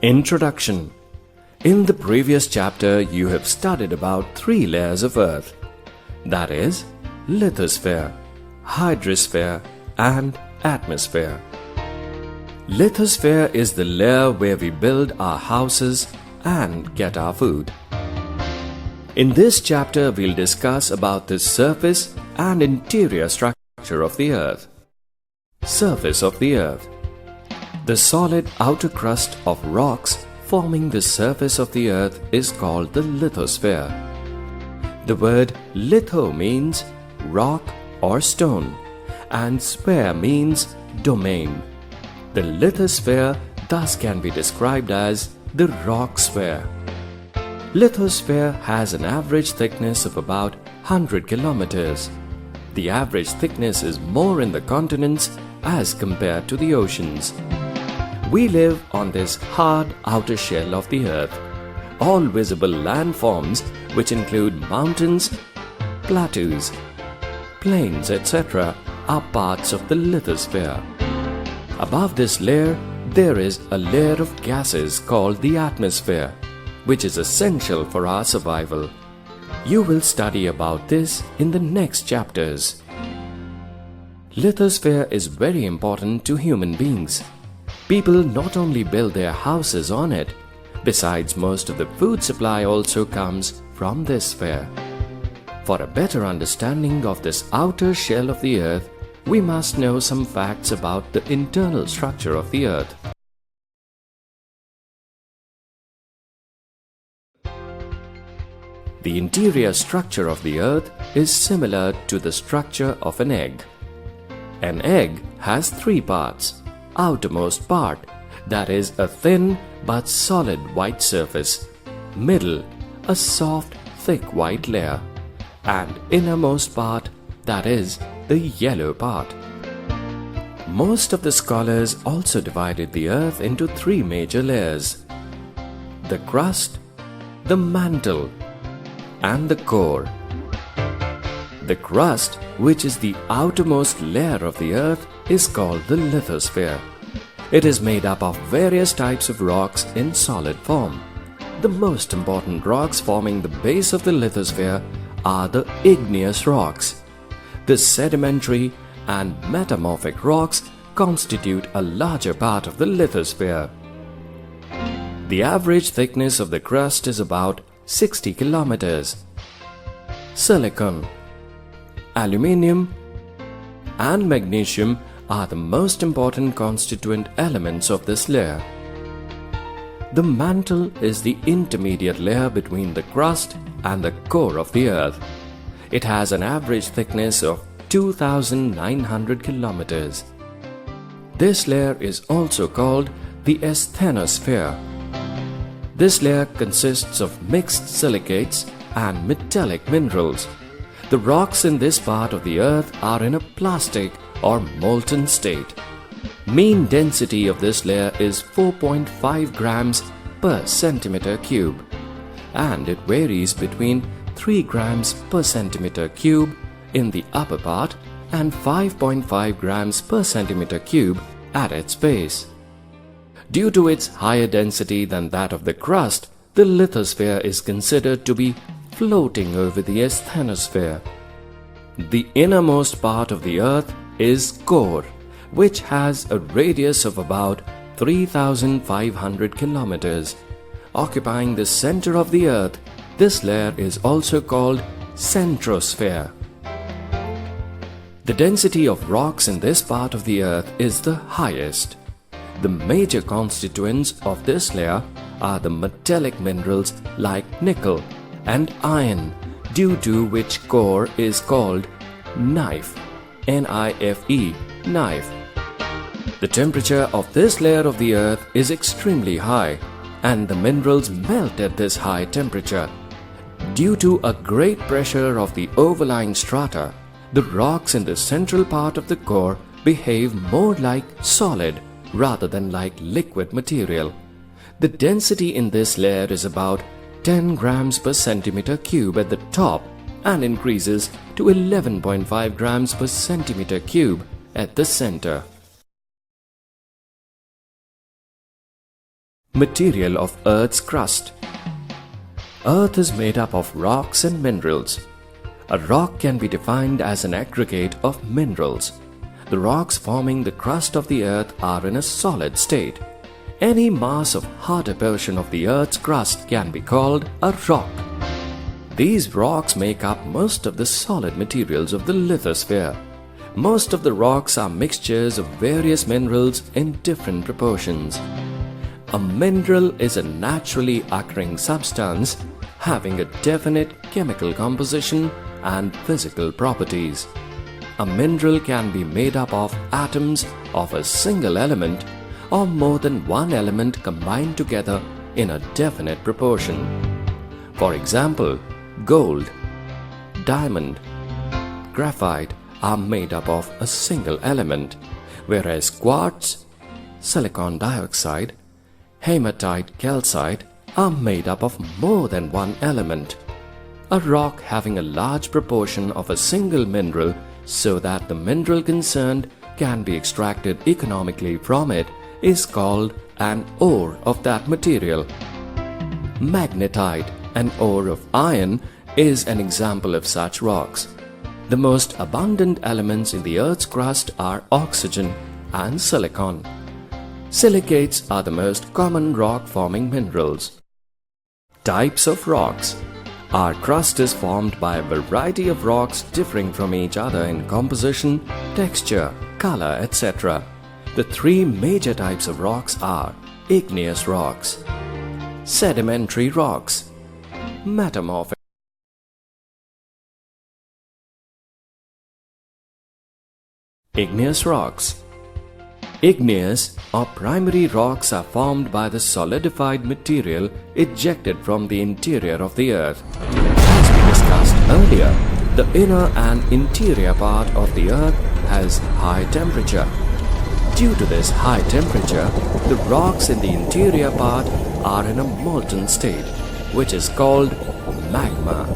Introduction. In the previous chapter, you have studied about 3 layers of Earth, that is, lithosphere, hydrosphere and atmosphere. Lithosphere is the layer where we build our houses and get our food. In this chapter, we'll discuss about the surface and interior structure of the Earth. Surface of the Earth. The solid outer crust of rocks forming the surface of the Earth is called the lithosphere. The word litho means rock or stone, and sphere means domain. The lithosphere thus can be described as the rock sphere. Lithosphere has an average thickness of about 100 kilometers. The average thickness is more in the continents as compared to the oceans. We live on this hard outer shell of the Earth. All visible landforms, which include mountains, plateaus, plains, etc., are parts of the lithosphere. Above this layer, there is a layer of gases called the atmosphere, which is essential for our survival. You will study about this in the next chapters. Lithosphere is very important to human beings. People not only build their houses on it, besides most of the food supply also comes from this sphere. For a better understanding of this outer shell of the Earth, we must know some facts about the internal structure of the Earth. The interior structure of the Earth is similar to the structure of an egg. An egg has 3 parts. Outermost part, that is a thin but solid white surface. Middle, a soft, thick white layer. And innermost part, that is the yellow part. Most of the scholars also divided the Earth into 3 major layers: the crust, the mantle, and the core. The crust, which is the outermost layer of the Earth, is called the lithosphere. It is made up of various types of rocks in solid form. The most important rocks forming the base of the lithosphere are the igneous rocks. The sedimentary and metamorphic rocks constitute a larger part of the lithosphere. The average thickness of the crust is about 60 kilometers. Silicon, aluminium, and magnesium are the most important constituent elements of this layer. The mantle is the intermediate layer between the crust and the core of the Earth. It has an average thickness of 2,900 kilometers. This layer is also called the asthenosphere. This layer consists of mixed silicates and metallic minerals. The rocks in this part of the Earth are in a plastic or molten state. Mean density of this layer is 4.5 grams per centimeter cube, and it varies between 3 grams per centimeter cube in the upper part and 5.5 grams per centimeter cube at its base. Due to its higher density than that of the crust, the lithosphere is considered to be floating over the asthenosphere. The innermost part of the Earth is core, which has a radius of about 3,500 kilometers. Occupying the center of the Earth, this layer is also called centrosphere. The density of rocks in this part of the Earth is the highest. The major constituents of this layer are the metallic minerals like nickel and iron, due to which core is called knife, N-I-F-E, knife. The temperature of this layer of the Earth is extremely high, and the minerals melt at this high temperature. Due to a great pressure of the overlying strata, the rocks in the central part of the core behave more like solid rather than like liquid material. The density in this layer is about 10 grams per centimeter cube at the top and increases to 11.5 grams per centimeter cube at the center. Material of Earth's crust. Earth is made up of rocks and minerals. A rock can be defined as an aggregate of minerals. The rocks forming the crust of the Earth are in a solid state. Any mass of harder portion of the Earth's crust can be called a rock. These rocks make up most of the solid materials of the lithosphere. Most of the rocks are mixtures of various minerals in different proportions. A mineral is a naturally occurring substance having a definite chemical composition and physical properties. A mineral can be made up of atoms of a single element or more than one element combined together in a definite proportion. For example, gold, diamond, graphite are made up of a single element, whereas quartz, silicon dioxide, hematite calcite are made up of more than one element. A rock having a large proportion of a single mineral so that the mineral concerned can be extracted economically from it is called an ore of that material. Magnetite, an ore of iron, is an example of such rocks. The most abundant elements in the Earth's crust are oxygen and silicon. Silicates are the most common rock-forming minerals. Types of rocks. Our crust is formed by a variety of rocks differing from each other in composition, texture, color, etc. The three major types of rocks are igneous rocks, sedimentary rocks, metamorphic. Igneous rocks. Igneous or primary rocks are formed by the solidified material ejected from the interior of the Earth. As we discussed earlier, the inner and interior part of the Earth has high temperature. Due to this high temperature, the rocks in the interior part are in a molten state, which is called magma.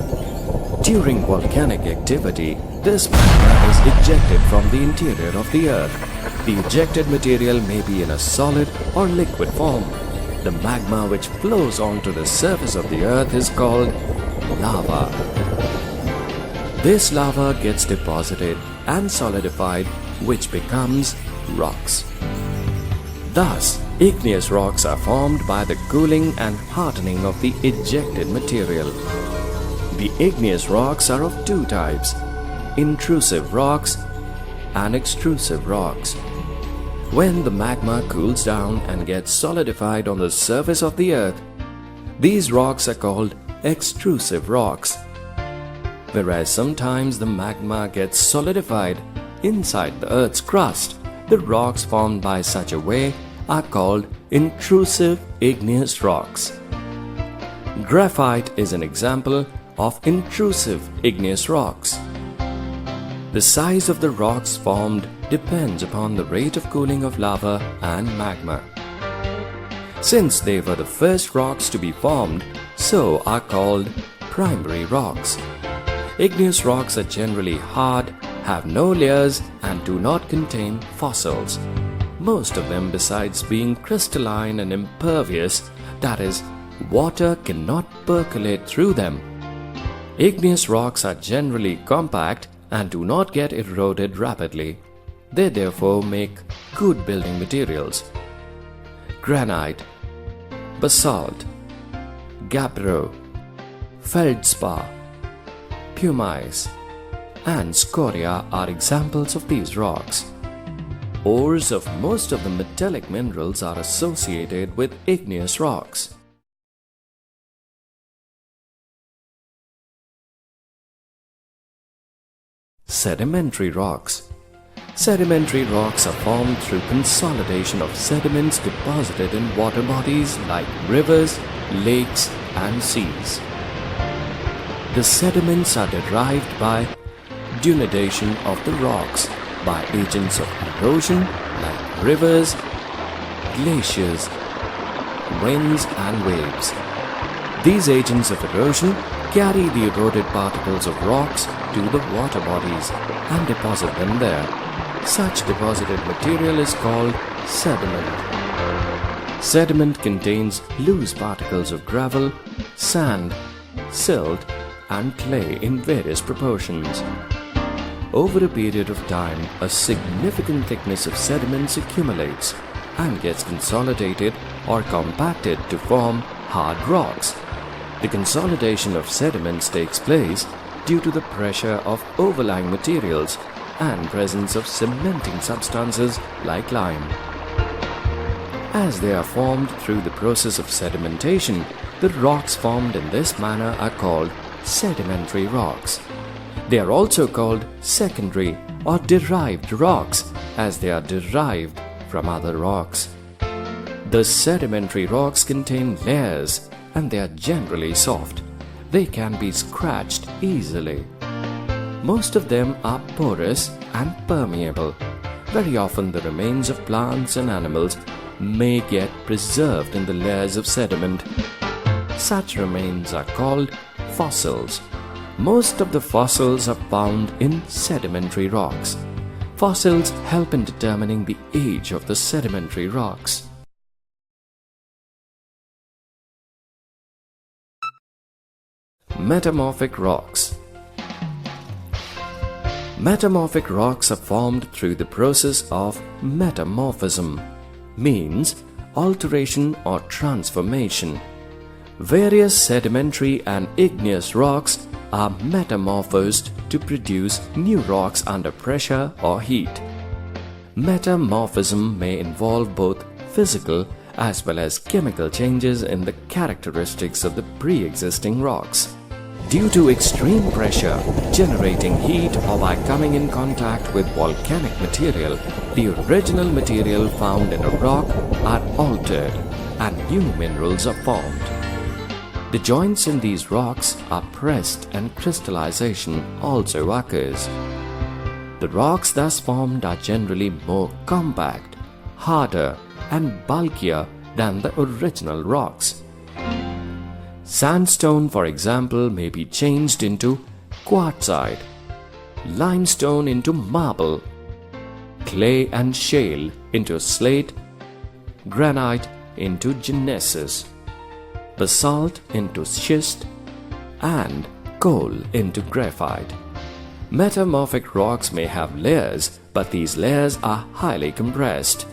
During volcanic activity, this magma is ejected from the interior of the Earth. The ejected material may be in a solid or liquid form. The magma which flows onto the surface of the Earth is called lava. This lava gets deposited and solidified, which becomes rocks. Thus, igneous rocks are formed by the cooling and hardening of the ejected material. The igneous rocks are of two types: intrusive rocks and extrusive rocks. When the magma cools down and gets solidified on the surface of the Earth, these rocks are called extrusive rocks. Whereas sometimes the magma gets solidified inside the Earth's crust, the rocks formed by such a way are called intrusive igneous rocks. Graphite is an example of intrusive igneous rocks. The size of the rocks formed depends upon the rate of cooling of lava and magma. Since they were the first rocks to be formed, so are called primary rocks. Igneous rocks are generally hard, have no layers, and do not contain fossils. Most of them, besides being crystalline and impervious, that is, water cannot percolate through them. Igneous rocks are generally compact and do not get eroded rapidly. They therefore make good building materials. Granite, basalt, gabbro, feldspar, pumice, and scoria are examples of these rocks. Ores of most of the metallic minerals are associated with igneous rocks. Sedimentary rocks. Sedimentary rocks are formed through consolidation of sediments deposited in water bodies like rivers, lakes, and seas. The sediments are derived by denudation of the rocks by agents of erosion like rivers, glaciers, winds, and waves. These agents of erosion carry the eroded particles of rocks to the water bodies and deposit them there. Such deposited material is called sediment. Sediment contains loose particles of gravel, sand, silt, and clay in various proportions. Over a period of time, a significant thickness of sediments accumulates and gets consolidated or compacted to form hard rocks. The consolidation of sediments takes place due to the pressure of overlying materials and presence of cementing substances like lime. As they are formed through the process of sedimentation, the rocks formed in this manner are called sedimentary rocks. They are also called secondary or derived rocks, as they are derived from other rocks. The sedimentary rocks contain layers and they are generally soft. They can be scratched easily. Most of them are porous and permeable. Very often the remains of plants and animals may get preserved in the layers of sediment. Such remains are called fossils. Most of the fossils are found in sedimentary rocks. Fossils help in determining the age of the sedimentary rocks. Metamorphic rocks. Metamorphic rocks are formed through the process of metamorphism, means alteration or transformation. Various sedimentary and igneous rocks are metamorphosed to produce new rocks under pressure or heat. Metamorphism may involve both physical as well as chemical changes in the characteristics of the pre-existing rocks. Due to extreme pressure, generating heat, or by coming in contact with volcanic material, the original material found in a rock are altered and new minerals are formed. The joints in these rocks are pressed and crystallization also occurs. The rocks thus formed are generally more compact, harder, and bulkier than the original rocks. Sandstone, for example, may be changed into quartzite, limestone into marble, clay and shale into slate, granite into gneiss, basalt into schist, and coal into graphite. Metamorphic rocks may have layers, but these layers are highly compressed.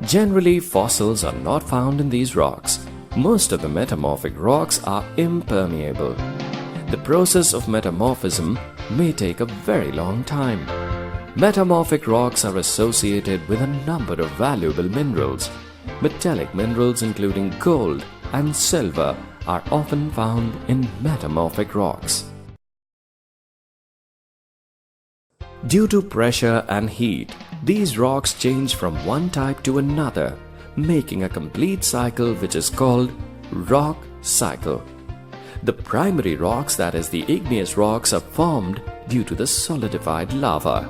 Generally, fossils are not found in these rocks. Most of the metamorphic rocks are impermeable. The process of metamorphism may take a very long time. Metamorphic rocks are associated with a number of valuable minerals. Metallic minerals including gold and silver are often found in metamorphic rocks. Due to pressure and heat, these rocks change from one type to another, making a complete cycle which is called rock cycle. The primary rocks, that is the igneous rocks, are formed due to the solidified lava.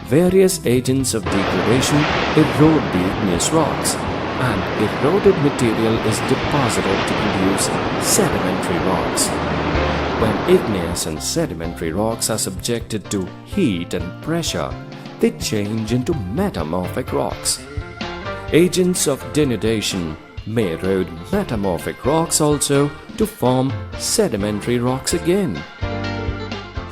Various agents of degradation erode the igneous rocks, and eroded material is deposited to produce sedimentary rocks. When igneous and sedimentary rocks are subjected to heat and pressure, they change into metamorphic rocks. Agents of denudation may erode metamorphic rocks also to form sedimentary rocks again.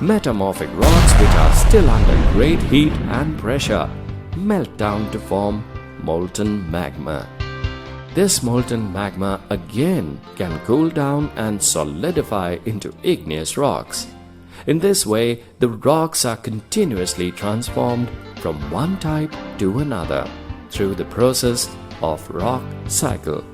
Metamorphic rocks, which are still under great heat and pressure, melt down to form molten magma. This molten magma again can cool down and solidify into igneous rocks. In this way, the rocks are continuously transformed from one type to another through the process of rock cycle.